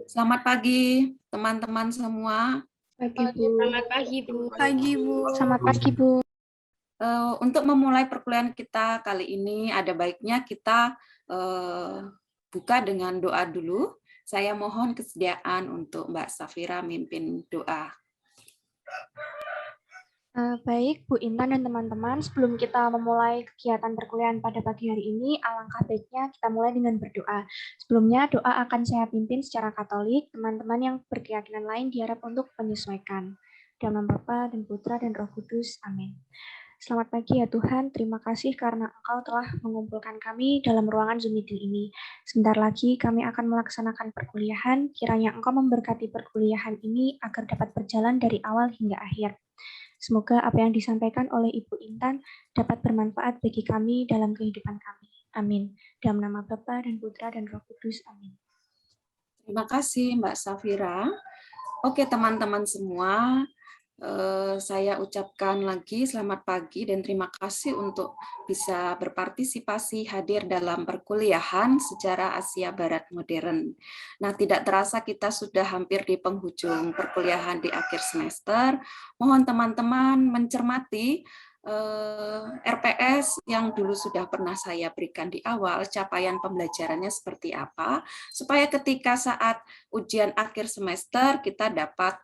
Selamat pagi, teman-teman semua. Pagi, Bu. Selamat pagi, Bu. Pagi, Bu. Selamat pagi, Bu. Untuk memulai perkuliahan kita kali ini, ada baiknya kita buka dengan doa dulu. Saya mohon kesediaan untuk Mbak Safira mimpin doa. Baik, Bu Intan dan teman-teman, sebelum kita memulai kegiatan perkuliahan pada pagi hari ini, alangkah baiknya kita mulai dengan berdoa. Sebelumnya, doa akan saya pimpin secara Katolik. Teman-teman yang berkeyakinan lain diharap untuk menyesuaikan. Dalam nama Bapa dan Putra dan Roh Kudus. Amin. Selamat pagi ya Tuhan, terima kasih karena Engkau telah mengumpulkan kami dalam ruangan Zoom meeting ini. Sebentar lagi kami akan melaksanakan perkuliahan, kiranya Engkau memberkati perkuliahan ini agar dapat berjalan dari awal hingga akhir. Semoga apa yang disampaikan oleh Ibu Intan dapat bermanfaat bagi kami dalam kehidupan kami. Amin. Dalam nama Bapa dan Putra dan Roh Kudus. Amin. Terima kasih Mbak Safira. Oke teman-teman semua, saya ucapkan lagi selamat pagi dan terima kasih untuk bisa berpartisipasi hadir dalam perkuliahan sejarah Asia Barat modern. Nah, tidak terasa kita sudah hampir di penghujung perkuliahan di akhir semester. Mohon teman-teman mencermati RPS yang dulu sudah pernah saya berikan di awal, capaian pembelajarannya seperti apa, supaya ketika saat ujian akhir semester kita dapat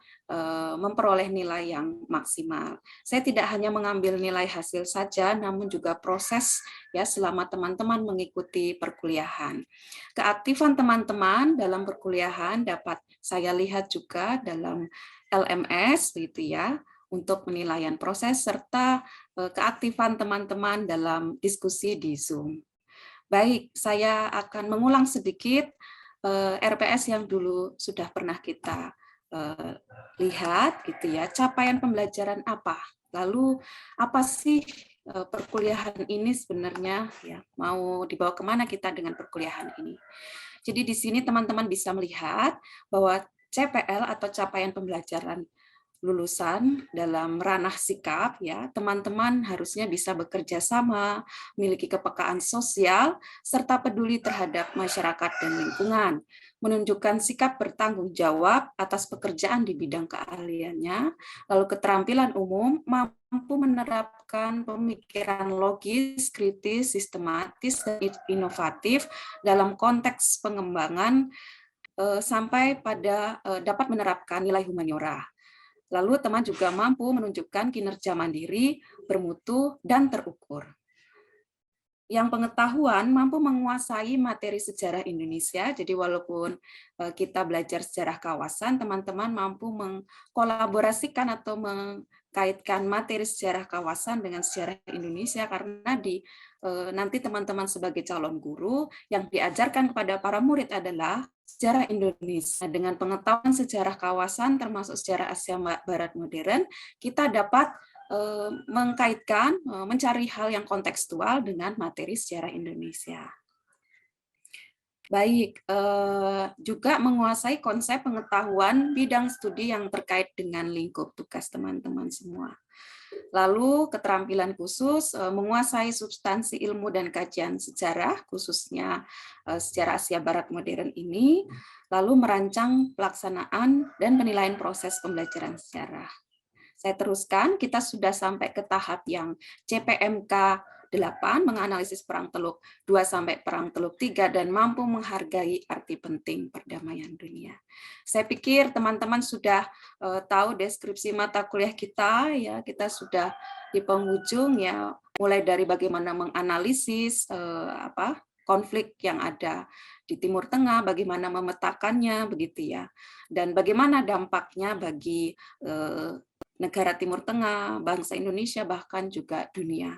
memperoleh nilai yang maksimal. Saya tidak hanya mengambil nilai hasil saja, namun juga proses ya selama teman-teman mengikuti perkuliahan. Keaktifan teman-teman dalam perkuliahan dapat saya lihat juga dalam LMS gitu ya, untuk penilaian proses serta keaktifan teman-teman dalam diskusi di Zoom. Baik, saya akan mengulang sedikit RPS yang dulu sudah pernah kita lihat gitu ya, capaian pembelajaran apa, lalu apa sih perkuliahan ini sebenarnya ya, mau dibawa kemana kita dengan perkuliahan ini. Jadi di sini teman-teman bisa melihat bahwa CPL atau capaian pembelajaran lulusan dalam ranah sikap ya, teman-teman harusnya bisa bekerja sama, memiliki kepekaan sosial serta peduli terhadap masyarakat dan lingkungan, menunjukkan sikap bertanggung jawab atas pekerjaan di bidang keahliannya, lalu keterampilan umum mampu menerapkan pemikiran logis, kritis, sistematis dan inovatif dalam konteks pengembangan sampai pada dapat menerapkan nilai humaniora. Lalu teman juga mampu menunjukkan kinerja mandiri, bermutu, dan terukur. Yang pengetahuan mampu menguasai materi sejarah Indonesia, jadi walaupun kita belajar sejarah kawasan, teman-teman mampu mengkolaborasikan atau mengkaitkan materi sejarah kawasan dengan sejarah Indonesia, karena nanti teman-teman sebagai calon guru yang diajarkan kepada para murid adalah sejarah Indonesia. Dengan pengetahuan sejarah kawasan termasuk sejarah Asia Barat modern, kita dapat mengkaitkan, mencari hal yang kontekstual dengan materi sejarah Indonesia. Baik, juga menguasai konsep pengetahuan bidang studi yang terkait dengan lingkup tugas teman-teman semua. Lalu keterampilan khusus menguasai substansi ilmu dan kajian sejarah, khususnya sejarah Asia Barat modern ini, lalu merancang pelaksanaan dan penilaian proses pembelajaran sejarah. Saya teruskan, kita sudah sampai ke tahap yang CPMK 8, menganalisis Perang Teluk 2 sampai Perang Teluk 3 dan mampu menghargai arti penting perdamaian dunia. Saya pikir teman-teman sudah tahu deskripsi mata kuliah kita ya, kita sudah di penghujung ya, mulai dari bagaimana menganalisis konflik yang ada di Timur Tengah, bagaimana memetakannya begitu ya. Dan bagaimana dampaknya bagi negara Timur Tengah, bangsa Indonesia bahkan juga dunia.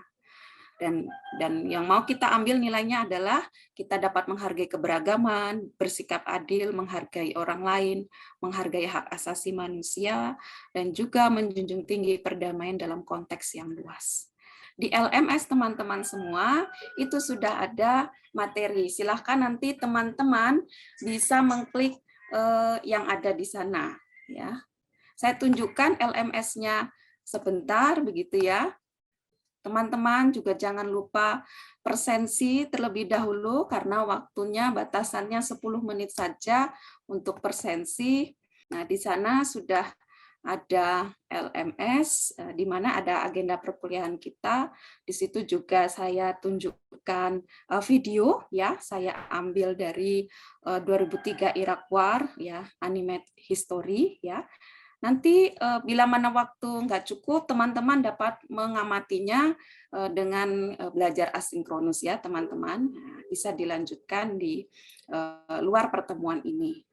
Dan yang mau kita ambil nilainya adalah kita dapat menghargai keberagaman, bersikap adil, menghargai orang lain, menghargai hak asasi manusia, dan juga menjunjung tinggi perdamaian dalam konteks yang luas. Di LMS teman-teman semua itu sudah ada materi. Silahkan nanti teman-teman bisa mengklik yang ada di sana. Ya, saya tunjukkan LMS-nya sebentar begitu ya. Teman-teman juga jangan lupa persensi terlebih dahulu karena waktunya batasannya 10 menit saja untuk persensi. Nah, di sana sudah ada LMS, di mana ada agenda perkuliahan kita. Di situ juga saya tunjukkan video, ya, saya ambil dari 2003 Iraq War, ya, Animate History, ya. Nanti bila mana waktu nggak cukup, teman-teman dapat mengamatinya dengan belajar asinkronus, ya, teman-teman. Bisa dilanjutkan di luar pertemuan ini.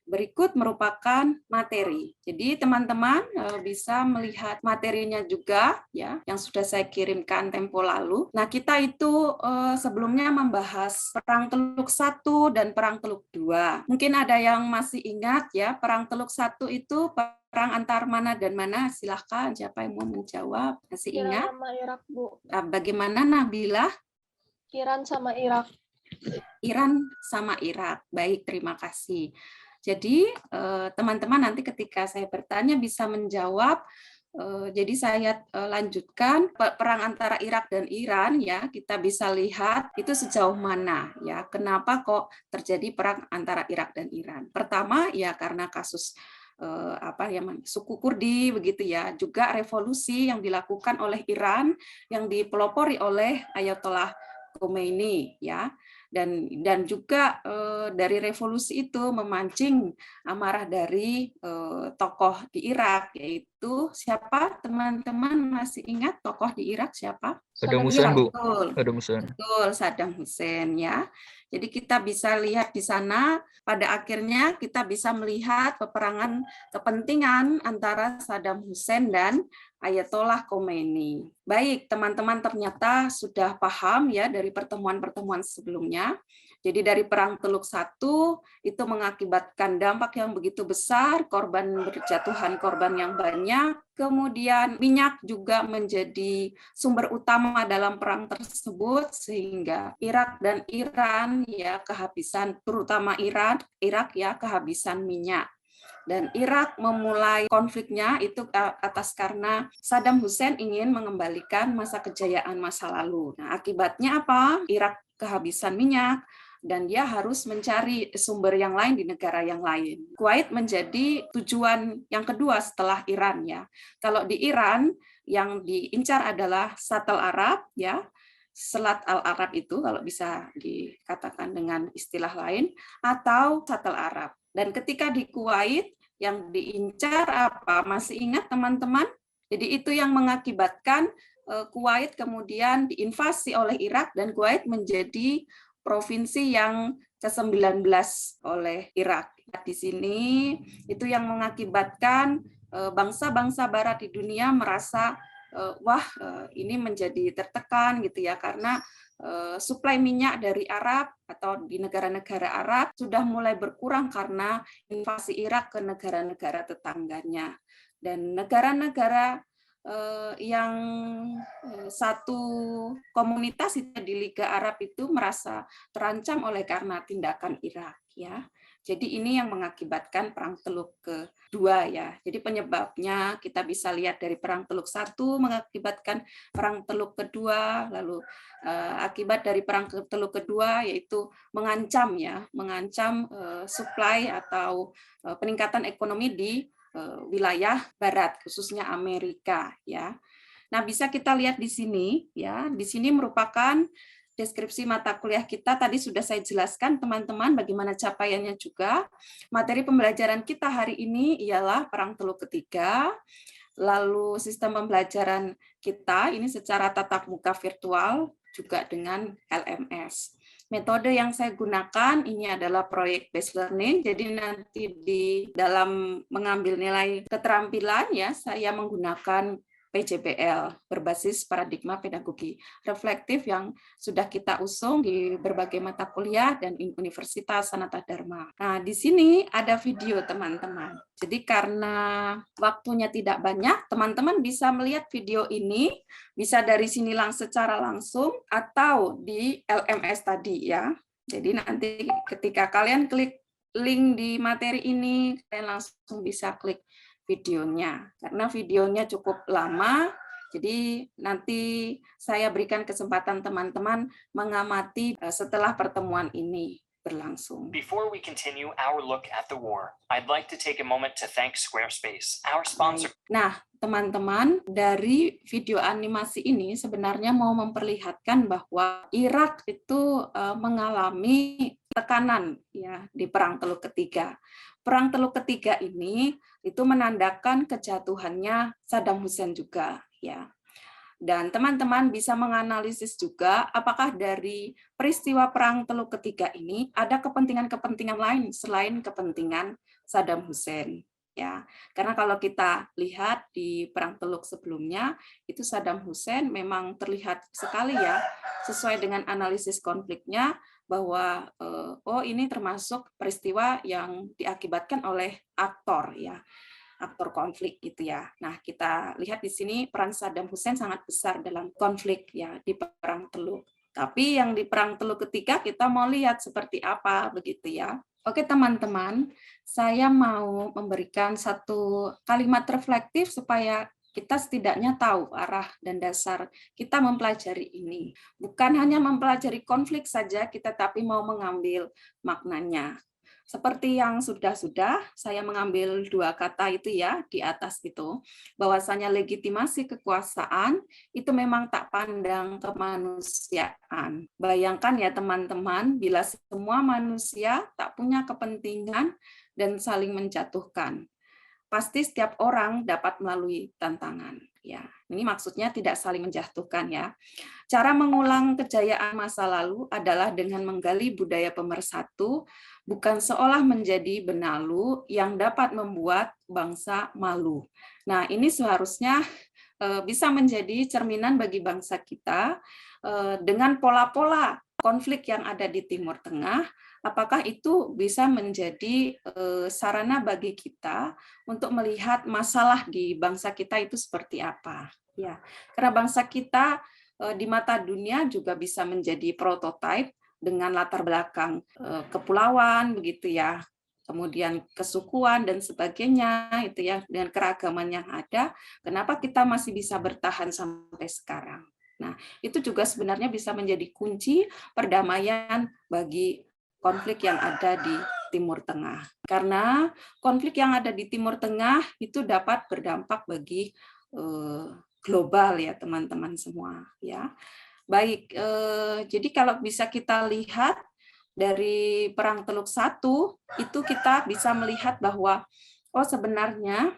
Berikut merupakan materi. Jadi teman-teman bisa melihat materinya juga, ya, yang sudah saya kirimkan tempo lalu. Nah, kita itu sebelumnya membahas Perang Teluk 1 dan Perang Teluk 2. Mungkin ada yang masih ingat, ya, Perang Teluk 1 itu perang antar mana dan mana? Silahkan, siapa yang mau menjawab? Masih ingat? Iran sama Irak, Bu. Bagaimana, Nabila? Iran sama Irak. Iran sama Irak. Baik, terima kasih. Jadi teman-teman nanti ketika saya bertanya bisa menjawab. Jadi saya lanjutkan perang antara Irak dan Iran, ya, kita bisa lihat itu sejauh mana, ya, kenapa kok terjadi perang antara Irak dan Iran. Pertama, ya, karena kasus suku Kurdi begitu, ya, juga revolusi yang dilakukan oleh Iran yang dipelopori oleh Ayatollah Khomeini, ya. Dan juga dari revolusi itu memancing amarah dari tokoh di Irak, yaitu siapa, teman-teman masih ingat tokoh di Irak siapa? Saddam Hussein, Bu. Betul, Saddam Hussein. betul, Saddam Hussein, ya. Jadi kita bisa lihat di sana, pada akhirnya kita bisa melihat peperangan kepentingan antara Saddam Hussein dan Ayatollah Khomeini. Baik, teman-teman ternyata sudah paham, ya, dari pertemuan-pertemuan sebelumnya. Jadi dari Perang Teluk 1 itu mengakibatkan dampak yang begitu besar, berjatuhan korban yang banyak, kemudian minyak juga menjadi sumber utama dalam perang tersebut, sehingga Irak dan Iran, ya, kehabisan, terutama Irak, ya, kehabisan minyak. Dan Irak memulai konfliknya itu atas karena Saddam Hussein ingin mengembalikan masa kejayaan masa lalu. Nah, akibatnya apa? Irak kehabisan minyak, dan dia harus mencari sumber yang lain di negara yang lain. Kuwait menjadi tujuan yang kedua setelah Iran, ya. Kalau di Iran yang diincar adalah Shatt al-Arab, ya. Selat Al-Arab itu kalau bisa dikatakan dengan istilah lain, atau Shatt al-Arab. Dan ketika di Kuwait yang diincar apa? Masih ingat, teman-teman? Jadi itu yang mengakibatkan Kuwait kemudian diinvasi oleh Irak dan Kuwait menjadi provinsi yang ke-19 oleh Irak. Di sini itu yang mengakibatkan bangsa-bangsa barat di dunia merasa wah, ini menjadi tertekan gitu, ya, karena suplai minyak dari Arab atau di negara-negara Arab sudah mulai berkurang karena invasi Irak ke negara-negara tetangganya. Dan negara-negara yang satu komunitas di Liga Arab itu merasa terancam oleh karena tindakan Irak, ya. Jadi ini yang mengakibatkan Perang Teluk kedua, ya. Jadi penyebabnya kita bisa lihat dari Perang Teluk 1 mengakibatkan Perang Teluk kedua, lalu akibat dari Perang Teluk kedua yaitu mengancam, ya, mengancam suplai atau peningkatan ekonomi di wilayah barat, khususnya Amerika, ya. Nah, bisa kita lihat di sini, ya. Di sini merupakan deskripsi mata kuliah kita, tadi sudah saya jelaskan, teman-teman, bagaimana capaiannya juga. Materi pembelajaran kita hari ini ialah Perang Teluk ketiga, lalu sistem pembelajaran kita ini secara tatap muka virtual, juga dengan LMS. Metode yang saya gunakan ini adalah proyek based learning, jadi nanti di dalam mengambil nilai keterampilan, ya, saya menggunakan PJBL berbasis paradigma pedagogi reflektif yang sudah kita usung di berbagai mata kuliah dan Universitas Sanata Dharma. Nah, di sini ada video, teman-teman. Jadi karena waktunya tidak banyak, teman-teman bisa melihat video ini bisa dari sini secara langsung atau di LMS tadi, ya. Jadi nanti ketika kalian klik link di materi ini, kalian langsung bisa klik videonya. Karena videonya cukup lama, Jadi nanti saya berikan kesempatan teman-teman mengamati setelah pertemuan ini berlangsung. Before we continue our look at the war, I'd like to take a moment to thank Squarespace, our sponsor. Nah, teman-teman, dari video animasi ini sebenarnya mau memperlihatkan bahwa Irak itu mengalami tekanan ya di Perang Teluk Ketiga. Perang Teluk Ketiga ini itu menandakan kejatuhannya Saddam Hussein juga ya. Dan teman-teman bisa menganalisis juga apakah dari peristiwa Perang Teluk Ketiga ini ada kepentingan-kepentingan lain selain kepentingan Saddam Hussein. Ya, karena kalau kita lihat di Perang Teluk sebelumnya, itu Saddam Hussein memang terlihat sekali ya, sesuai dengan analisis konfliknya, bahwa oh ini termasuk peristiwa yang diakibatkan oleh aktor ya. Aktor konflik gitu ya. Nah, kita lihat di sini peran Saddam Hussein sangat besar dalam konflik ya di Perang Teluk. Tapi yang di Perang Teluk Ketiga kita mau lihat seperti apa begitu ya. Oke teman-teman, saya mau memberikan satu kalimat reflektif supaya kita setidaknya tahu arah dan dasar kita mempelajari ini. Bukan hanya mempelajari konflik saja kita, tapi mau mengambil maknanya. Seperti yang sudah-sudah, saya mengambil dua kata itu ya di atas itu, bahwasanya legitimasi kekuasaan itu memang tak pandang kemanusiaan. Bayangkan ya teman-teman, bila semua manusia tak punya kepentingan dan saling menjatuhkan, pasti setiap orang dapat melalui tantangan. Ya, ini maksudnya tidak saling menjatuhkan ya. Cara mengulang kejayaan masa lalu adalah dengan menggali budaya pemersatu, bukan seolah menjadi benalu yang dapat membuat bangsa malu. Nah, ini seharusnya bisa menjadi cerminan bagi bangsa kita dengan pola-pola konflik yang ada di Timur Tengah. Apakah itu bisa menjadi sarana bagi kita untuk melihat masalah di bangsa kita itu seperti apa? Ya, karena bangsa kita di mata dunia juga bisa menjadi prototipe dengan latar belakang kepulauan, begitu ya, kemudian kesukuan dan sebagainya, itu ya, dengan keragaman yang ada. Kenapa kita masih bisa bertahan sampai sekarang? Nah, itu juga sebenarnya bisa menjadi kunci perdamaian bagi konflik yang ada di Timur Tengah. Karena konflik yang ada di Timur Tengah itu dapat berdampak bagi global ya teman-teman semua ya. Baik, jadi kalau bisa kita lihat dari Perang Teluk I itu kita bisa melihat bahwa oh sebenarnya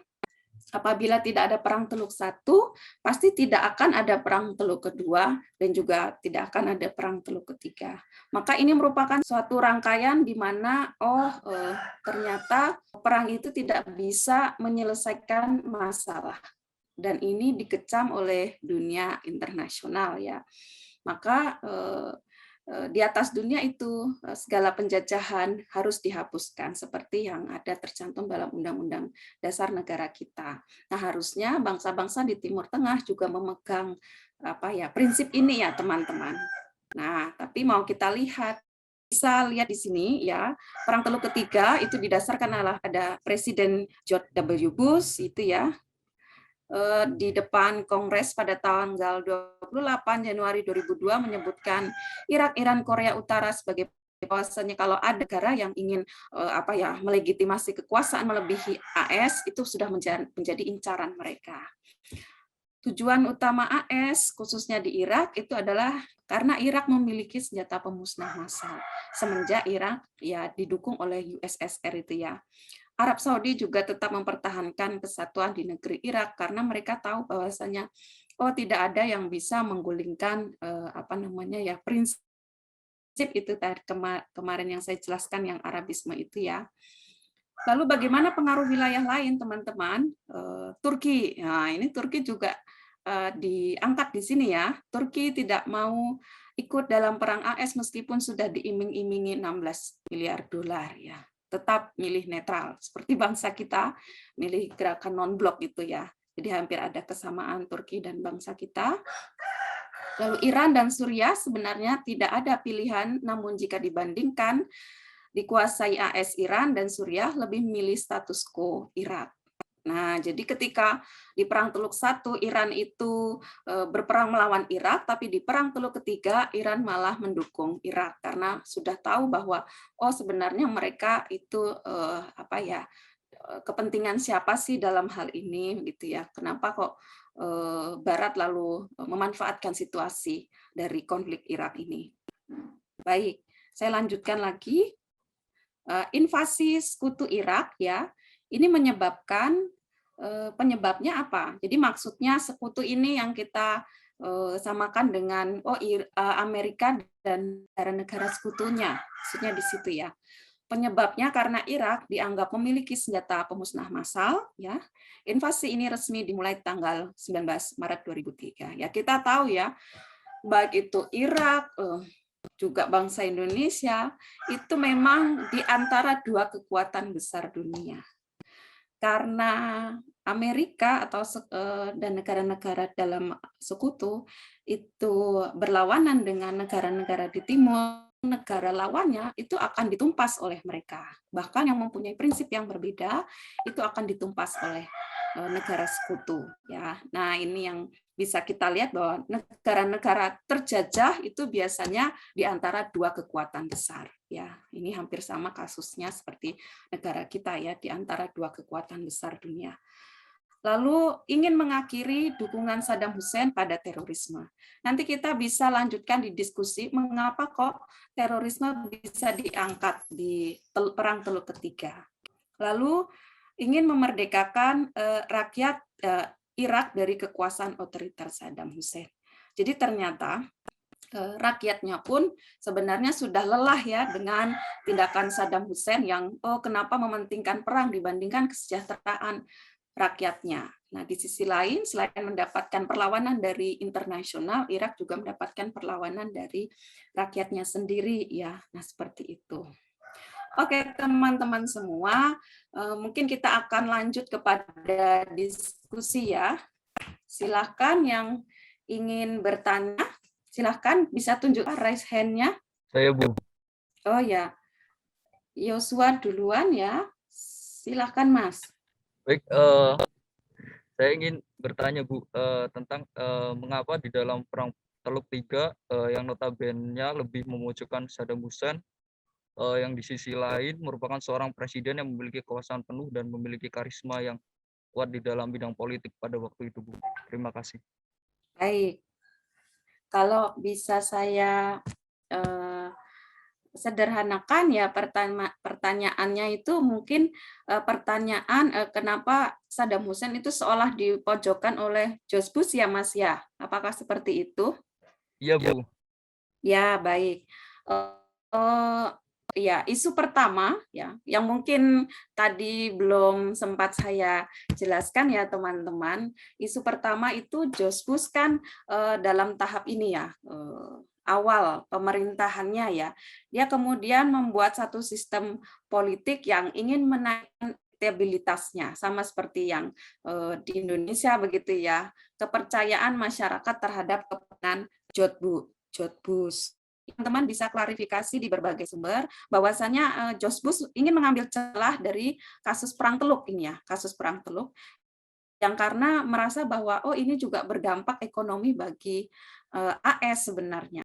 apabila tidak ada Perang Teluk I, pasti tidak akan ada Perang Teluk Kedua dan juga tidak akan ada Perang Teluk Ketiga. Maka ini merupakan suatu rangkaian di mana ternyata perang itu tidak bisa menyelesaikan masalah. Dan ini dikecam oleh dunia internasional ya. Maka di atas dunia itu segala penjajahan harus dihapuskan seperti yang ada tercantum dalam Undang-Undang Dasar Negara kita. Nah, harusnya bangsa-bangsa di Timur Tengah juga memegang prinsip ini ya, teman-teman. Nah, tapi mau kita lihat, bisa lihat di sini ya, Perang Teluk Ketiga itu didasarkan oleh ada Presiden George W. Bush itu ya, di depan Kongres pada tanggal 28 Januari 2002 menyebutkan Irak, Iran, Korea Utara sebagai bahwasanya kalau ada negara yang ingin melegitimasi kekuasaan melebihi AS itu sudah menjadi incaran mereka. Tujuan utama AS khususnya di Irak itu adalah karena Irak memiliki senjata pemusnah massal semenjak Irak ya didukung oleh USSR itu ya. Arab Saudi juga tetap mempertahankan kesatuan di negeri Irak karena mereka tahu bahwasanya tidak ada yang bisa menggulingkan prinsip itu kemarin yang saya jelaskan yang Arabisme itu ya. Lalu bagaimana pengaruh wilayah lain teman-teman? Turki. Nah, ini Turki juga diangkat di sini ya. Turki tidak mau ikut dalam perang AS meskipun sudah diiming-imingi 16 miliar dolar ya. Tetap milih netral, seperti bangsa kita milih gerakan non-blok itu ya. Jadi hampir ada kesamaan Turki dan bangsa kita. Lalu Iran dan Suriah sebenarnya tidak ada pilihan, namun jika dibandingkan dikuasai AS Iran dan Suriah lebih memilih status quo Irak. Nah, jadi ketika di Perang Teluk I, Iran itu berperang melawan Irak, tapi di Perang Teluk ketiga, Iran malah mendukung Irak karena sudah tahu bahwa sebenarnya mereka itu kepentingan siapa sih dalam hal ini, gitu ya? Kenapa kok Barat lalu memanfaatkan situasi dari konflik Irak ini? Baik, saya lanjutkan lagi. Invasi sekutu Irak ya. Ini menyebabkan penyebabnya apa? Jadi maksudnya sekutu ini yang kita samakan dengan Amerika dan negara-negara sekutunya. Maksudnya di situ ya. Penyebabnya karena Irak dianggap memiliki senjata pemusnah massal ya. Invasi ini resmi dimulai tanggal 19 Maret 2003. Ya, kita tahu ya, baik itu Irak juga bangsa Indonesia itu memang di antara dua kekuatan besar dunia. Karena Amerika dan negara-negara dalam sekutu itu berlawanan dengan negara-negara di timur, negara lawannya itu akan ditumpas oleh mereka. Bahkan yang mempunyai prinsip yang berbeda itu akan ditumpas oleh negara sekutu. Ya, nah ini yang bisa kita lihat bahwa negara-negara terjajah itu biasanya di antara dua kekuatan besar. Ya, ini hampir sama kasusnya seperti negara kita ya, di antara dua kekuatan besar dunia. Lalu ingin mengakhiri dukungan Saddam Hussein pada terorisme. Nanti kita bisa lanjutkan di diskusi mengapa kok terorisme bisa diangkat di Perang Teluk Ketiga. Lalu ingin memerdekakan rakyat Irak dari kekuasaan otoriter Saddam Hussein. Jadi ternyata rakyatnya pun sebenarnya sudah lelah ya dengan tindakan Saddam Hussein yang kenapa mementingkan perang dibandingkan kesejahteraan rakyatnya. Nah, di sisi lain selain mendapatkan perlawanan dari internasional, Irak juga mendapatkan perlawanan dari rakyatnya sendiri ya. Nah, seperti itu. Oke, teman-teman semua, mungkin kita akan lanjut kepada diskusi ya. Silakan yang ingin bertanya, silakan bisa tunjukkan raise hand-nya. Saya, Bu. Oh ya, Yosua duluan ya. Silakan, Mas. Baik, saya ingin bertanya, Bu, tentang mengapa di dalam Perang Teluk III yang notabene lebih memojokkan Saddam Hussein, yang di sisi lain merupakan seorang presiden yang memiliki kekuasaan penuh dan memiliki karisma yang kuat di dalam bidang politik pada waktu itu, Bu. Terima kasih. Baik. Kalau bisa saya sederhanakan ya pertanyaannya itu mungkin pertanyaan kenapa Saddam Hussein itu seolah dipojokkan oleh George Bush ya, Mas ya? Apakah seperti itu? Iya, Bu. Ya, baik. Ya, isu pertama ya, yang mungkin tadi belum sempat saya jelaskan ya teman-teman. Isu pertama itu George Bush kan dalam tahap ini ya, awal pemerintahannya ya, dia kemudian membuat satu sistem politik yang ingin menaikkan elektabilitasnya, sama seperti yang di Indonesia begitu ya, kepercayaan masyarakat terhadap kepemimpinan George Bush. Teman-teman bisa klarifikasi di berbagai sumber bahwasanya George Bush ingin mengambil celah dari kasus Perang Teluk ini ya, kasus Perang Teluk yang karena merasa bahwa ini juga berdampak ekonomi bagi AS sebenarnya.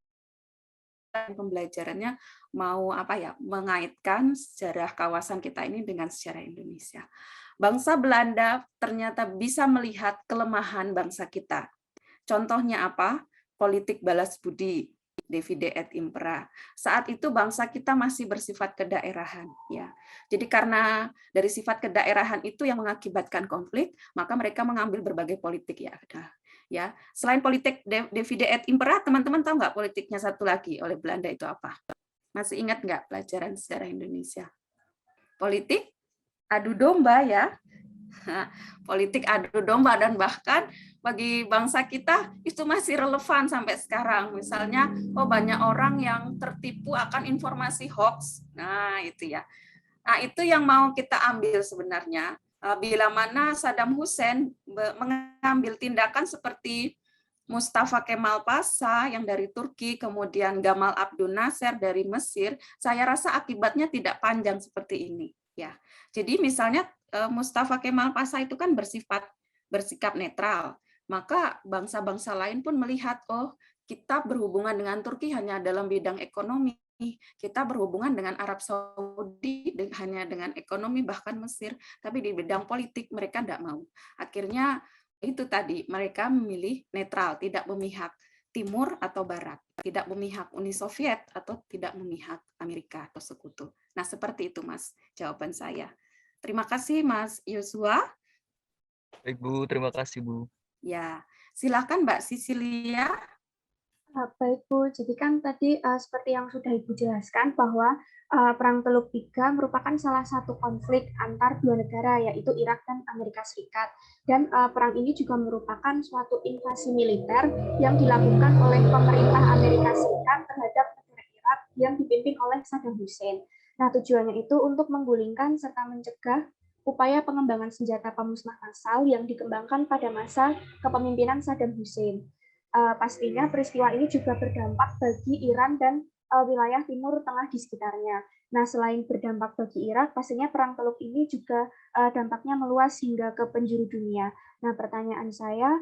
Pembelajarannya mau mengaitkan sejarah kawasan kita ini dengan sejarah Indonesia. Bangsa Belanda ternyata bisa melihat kelemahan bangsa kita. Contohnya apa? Politik balas budi. Divide et impera. Saat itu bangsa kita masih bersifat kedaerahan ya. Jadi karena dari sifat kedaerahan itu yang mengakibatkan konflik, maka mereka mengambil berbagai politik ya. Ya, selain politik divide et impera, teman-teman tahu nggak politiknya satu lagi oleh Belanda itu apa? Masih ingat nggak pelajaran sejarah Indonesia? Politik adu domba ya. Politik adu domba dan bahkan bagi bangsa kita itu masih relevan sampai sekarang. Misalnya, banyak orang yang tertipu akan informasi hoax. Nah, itu ya. Nah, itu yang mau kita ambil sebenarnya. Bila mana Saddam Hussein mengambil tindakan seperti Mustafa Kemal Pasha yang dari Turki, kemudian Gamal Abdel Nasser dari Mesir, saya rasa akibatnya tidak panjang seperti ini. ya. Jadi misalnya Mustafa Kemal Pasha itu kan bersikap netral, maka bangsa-bangsa lain pun melihat, oh kita berhubungan dengan Turki hanya dalam bidang ekonomi, kita berhubungan dengan Arab Saudi hanya dengan ekonomi, bahkan Mesir, tapi di bidang politik mereka tidak mau. Akhirnya itu tadi, mereka memilih netral, tidak memihak Timur atau Barat, tidak memihak Uni Soviet atau tidak memihak Amerika atau sekutu. Nah, seperti itu Mas, jawaban saya. Terima kasih Mas Yosua. Baik Bu, terima kasih Bu. Ya, silakan Mbak Sisilia. Baik Bu, jadi kan tadi seperti yang sudah Ibu jelaskan bahwa Perang Teluk Tiga merupakan salah satu konflik antar dua negara, yaitu Irak dan Amerika Serikat. Dan perang ini juga merupakan suatu invasi militer yang dilakukan oleh pemerintah Amerika Serikat terhadap negara Irak yang dipimpin oleh Saddam Hussein. Nah, tujuannya itu untuk menggulingkan serta mencegah upaya pengembangan senjata pemusnah massal yang dikembangkan pada masa kepemimpinan Saddam Hussein. Pastinya peristiwa ini juga berdampak bagi Iran dan wilayah Timur Tengah di sekitarnya. Nah, selain berdampak bagi Irak, pastinya Perang Teluk ini juga dampaknya meluas hingga ke penjuru dunia. Nah, pertanyaan saya,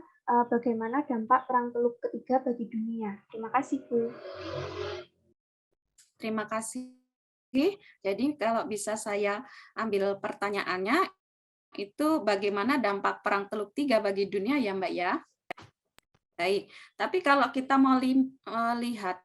bagaimana dampak Perang Teluk ketiga bagi dunia? Terima kasih, Bu. Terima kasih. Jadi kalau bisa saya ambil pertanyaannya, itu bagaimana dampak Perang Teluk Tiga bagi dunia ya Mbak ya? Baik, tapi kalau kita mau lihat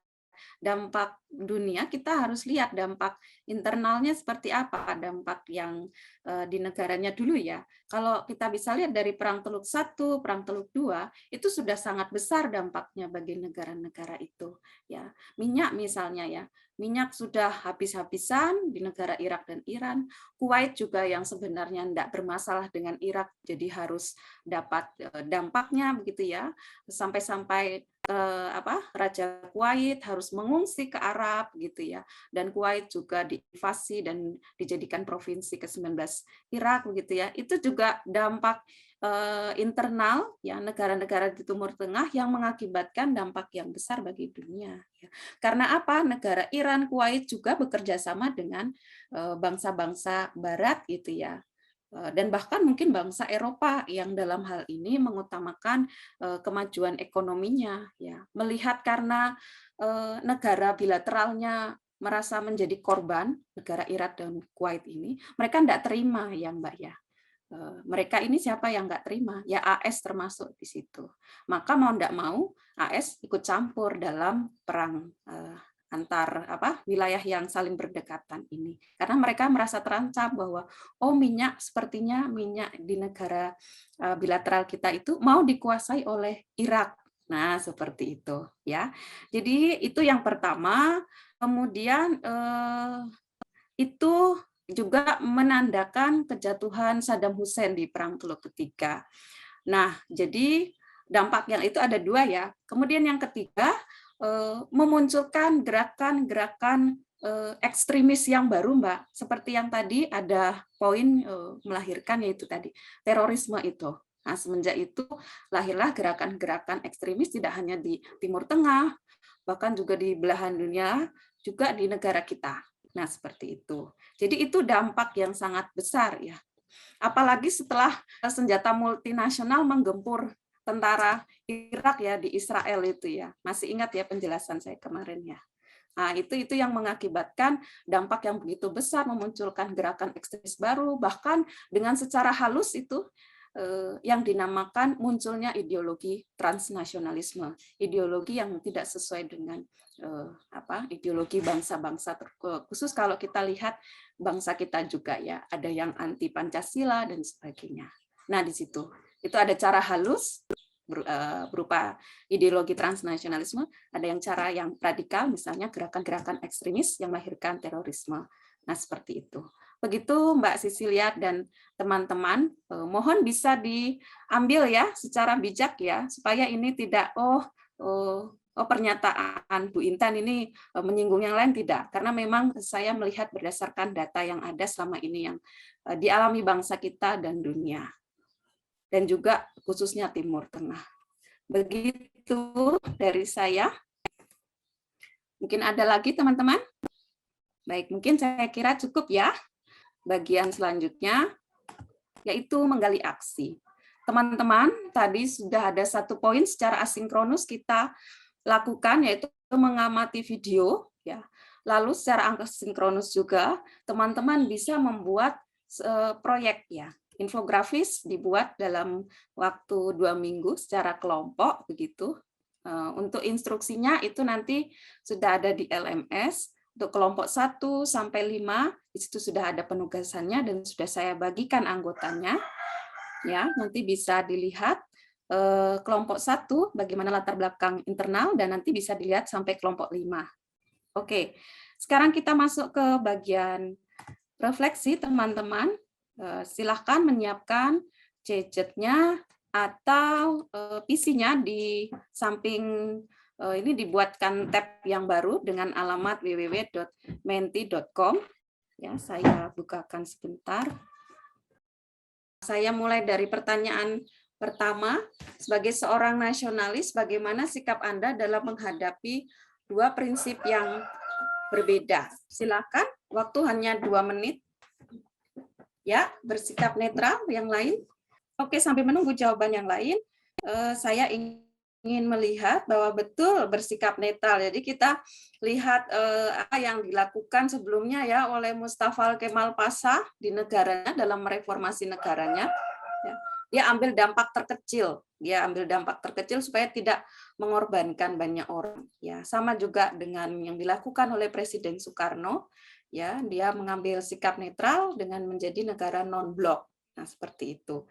dampak dunia, kita harus lihat dampak internalnya seperti apa, dampak yang di negaranya dulu ya. Kalau kita bisa lihat dari Perang Teluk I, Perang Teluk II, itu sudah sangat besar dampaknya bagi negara-negara itu. Ya, minyak misalnya ya, minyak sudah habis-habisan di negara Irak dan Iran. Kuwait juga yang sebenarnya tidak bermasalah dengan Irak, jadi harus dapat dampaknya begitu ya, sampai-sampai Raja Kuwait harus mengungsi ke Arab gitu ya, dan Kuwait juga diinvasi dan dijadikan provinsi ke-19 Irak begitu ya. Itu juga dampak internal ya, negara-negara di Timur Tengah yang mengakibatkan dampak yang besar bagi dunia ya. Karena apa? Negara Iran, Kuwait juga bekerja sama dengan bangsa-bangsa Barat gitu ya. Dan bahkan mungkin bangsa Eropa yang dalam hal ini mengutamakan kemajuan ekonominya, ya, melihat karena negara bilateralnya merasa menjadi korban, negara Irak dan Kuwait ini, mereka tidak terima ya Mbak ya. Mereka ini siapa yang nggak terima? Ya AS termasuk di situ. Maka mau tidak mau AS ikut campur dalam perang antar wilayah yang saling berdekatan ini, karena mereka merasa terancam bahwa minyak sepertinya minyak di negara bilateral kita itu mau dikuasai oleh Irak. Nah seperti itu ya. Jadi itu yang pertama. Kemudian itu juga menandakan kejatuhan Saddam Hussein di Perang Teluk Ketiga. Nah jadi dampak yang itu ada dua ya. Kemudian yang ketiga, memunculkan gerakan-gerakan ekstremis yang baru, Mbak. Seperti yang tadi ada poin melahirkan, yaitu tadi terorisme itu. Nah, semenjak itu lahirlah gerakan-gerakan ekstremis tidak hanya di Timur Tengah, bahkan juga di belahan dunia, juga di negara kita. Nah, seperti itu. Jadi itu dampak yang sangat besar ya. Apalagi setelah senjata multinasional menggempur tentara Irak ya di Israel itu ya. Masih ingat ya penjelasan saya kemarin ya. Nah, itu yang mengakibatkan dampak yang begitu besar, memunculkan gerakan ekstremis baru, bahkan dengan secara halus itu yang dinamakan munculnya ideologi transnasionalisme, ideologi yang tidak sesuai dengan ideologi bangsa-bangsa, khusus kalau kita lihat bangsa kita juga ya, ada yang anti Pancasila dan sebagainya. Nah, di situ itu ada cara halus berupa ideologi transnasionalisme, ada yang cara yang radikal, misalnya gerakan-gerakan ekstremis yang melahirkan terorisme. Nah, seperti itu. Begitu Mbak Sisilia dan teman-teman, mohon bisa diambil ya secara bijak ya, supaya ini tidak pernyataan Bu Intan ini menyinggung yang lain, tidak. Karena memang saya melihat berdasarkan data yang ada selama ini yang dialami bangsa kita dan dunia. Dan juga khususnya Timur Tengah. Begitu dari saya. Mungkin ada lagi teman-teman? Baik, mungkin saya kira cukup ya. bagian selanjutnya, yaitu menggali aksi. Teman-teman, tadi sudah ada 1 poin secara asinkronus kita lakukan, yaitu mengamati video. Ya. Lalu secara asinkronus juga, teman-teman bisa membuat proyek, ya, infografis dibuat dalam waktu 2 minggu secara kelompok, begitu. Untuk instruksinya itu nanti sudah ada di LMS. Untuk kelompok 1 sampai 5, di situ sudah ada penugasannya dan sudah saya bagikan anggotanya. Ya, nanti bisa dilihat kelompok 1 bagaimana latar belakang internal dan nanti bisa dilihat sampai kelompok 5. Oke, sekarang kita masuk ke bagian refleksi, teman-teman. Silahkan menyiapkan gadgetnya atau PC-nya di samping ini, dibuatkan tab yang baru dengan alamat www.menti.com. Ya, saya bukakan sebentar. Saya mulai dari pertanyaan pertama. Sebagai seorang nasionalis, bagaimana sikap Anda dalam menghadapi 2 prinsip yang berbeda? Silakan, waktu hanya 2 menit. Ya, bersikap netral. Yang lain? Oke, sambil menunggu jawaban yang lain, saya ingin melihat bahwa betul bersikap netral. Jadi kita lihat apa yang dilakukan sebelumnya ya oleh Mustafa Kemal Pasha di negaranya dalam mereformasi negaranya. Ya. Dia ambil dampak terkecil. Dia ambil dampak terkecil supaya tidak mengorbankan banyak orang. Ya, sama juga dengan yang dilakukan oleh Presiden Soekarno. Ya, dia mengambil sikap netral dengan menjadi negara non-blok. Nah, seperti itu.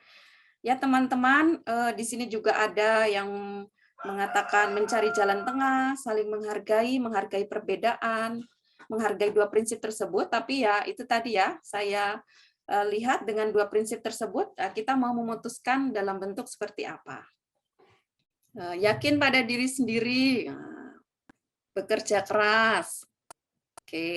Ya, teman-teman, di sini juga ada yang mengatakan mencari jalan tengah, saling menghargai perbedaan, menghargai 2 prinsip tersebut. Tapi ya itu tadi ya, saya lihat dengan 2 prinsip tersebut, kita mau memutuskan dalam bentuk seperti apa. Yakin pada diri sendiri, bekerja keras, oke.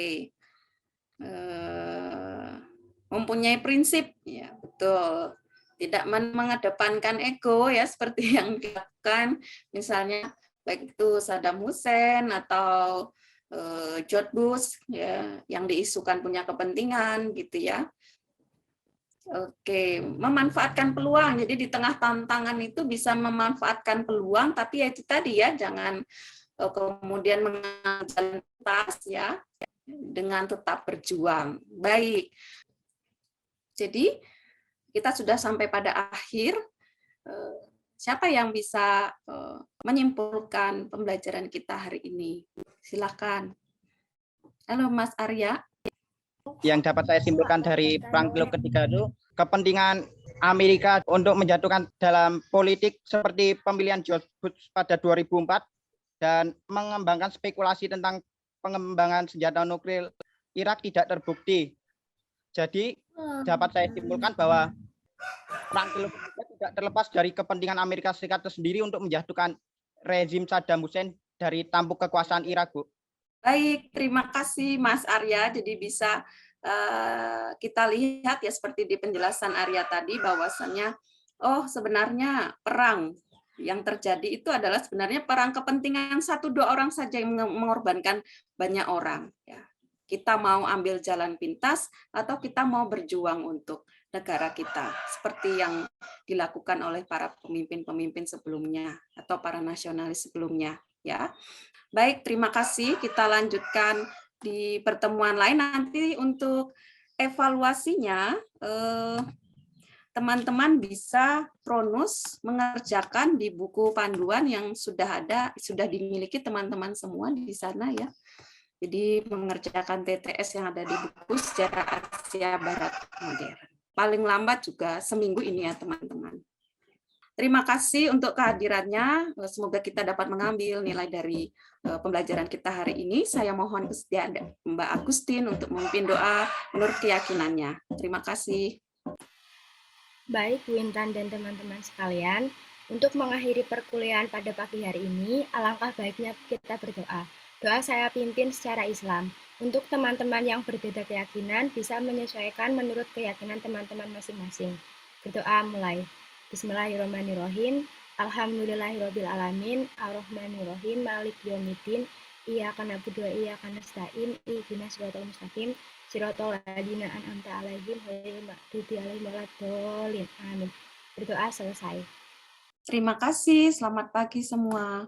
Mempunyai prinsip, ya betul. Tidak mengedepankan ego ya seperti yang dilakukan misalnya baik itu Saddam Hussein atau George Bush ya, yang diisukan punya kepentingan gitu ya. Oke, memanfaatkan peluang. Jadi di tengah tantangan itu bisa memanfaatkan peluang, tapi ya itu tadi ya, jangan kemudian mengambil tas ya, dengan tetap berjuang. Baik. Jadi kita sudah sampai pada akhir. Siapa yang bisa menyimpulkan pembelajaran kita hari ini? Silakan. Halo Mas Arya. Yang dapat saya simpulkan dari perang dunia ketiga itu, kepentingan Amerika untuk menjatuhkan dalam politik seperti pemilihan George Bush pada 2004 dan mengembangkan spekulasi tentang pengembangan senjata nuklir Irak tidak terbukti. Jadi dapat saya simpulkan bahwa perang dunia ketiga tidak terlepas dari kepentingan Amerika Serikat tersendiri untuk menjatuhkan rezim Saddam Hussein dari tampuk kekuasaan Irak, Bu. Baik, terima kasih Mas Arya. Jadi bisa kita lihat ya seperti di penjelasan Arya tadi bahwasannya sebenarnya perang yang terjadi itu adalah sebenarnya perang kepentingan 1-2 orang saja yang mengorbankan banyak orang. Ya. Kita mau ambil jalan pintas atau kita mau berjuang untuk negara kita seperti yang dilakukan oleh para pemimpin-pemimpin sebelumnya atau para nasionalis sebelumnya ya. Baik, terima kasih. Kita lanjutkan di pertemuan lain nanti. Untuk evaluasinya teman-teman bisa pronus mengerjakan di buku panduan yang sudah dimiliki teman-teman semua di sana ya. Jadi mengerjakan TTS yang ada di buku Sejarah Asia Barat Modern. Paling lambat juga seminggu ini ya teman-teman. Terima kasih untuk kehadirannya. Semoga kita dapat mengambil nilai dari pembelajaran kita hari ini. Saya mohon kesediaan Mbak Agustin untuk memimpin doa menurut keyakinannya. Terima kasih. Baik, Bu Intan dan teman-teman sekalian, untuk mengakhiri perkuliahan pada pagi hari ini, alangkah baiknya kita berdoa. Doa saya pimpin secara Islam. Untuk teman-teman yang berbeda keyakinan, bisa menyesuaikan menurut keyakinan teman-teman masing-masing. Berdoa mulai. Bismillahirrahmanirrahim. Alhamdulillahirrahmanirrahim. Ar-Rahmanirrahim. Malik yaumiddin. Iyyaka na'budu wa iyyaka nasta'in. Ihdinas siratal mustaqim. Siratal ladzina an'amta 'alaihim ghairil maghdubi 'alaihim waladdallin. Amin. Berdoa selesai. Terima kasih, selamat pagi semua.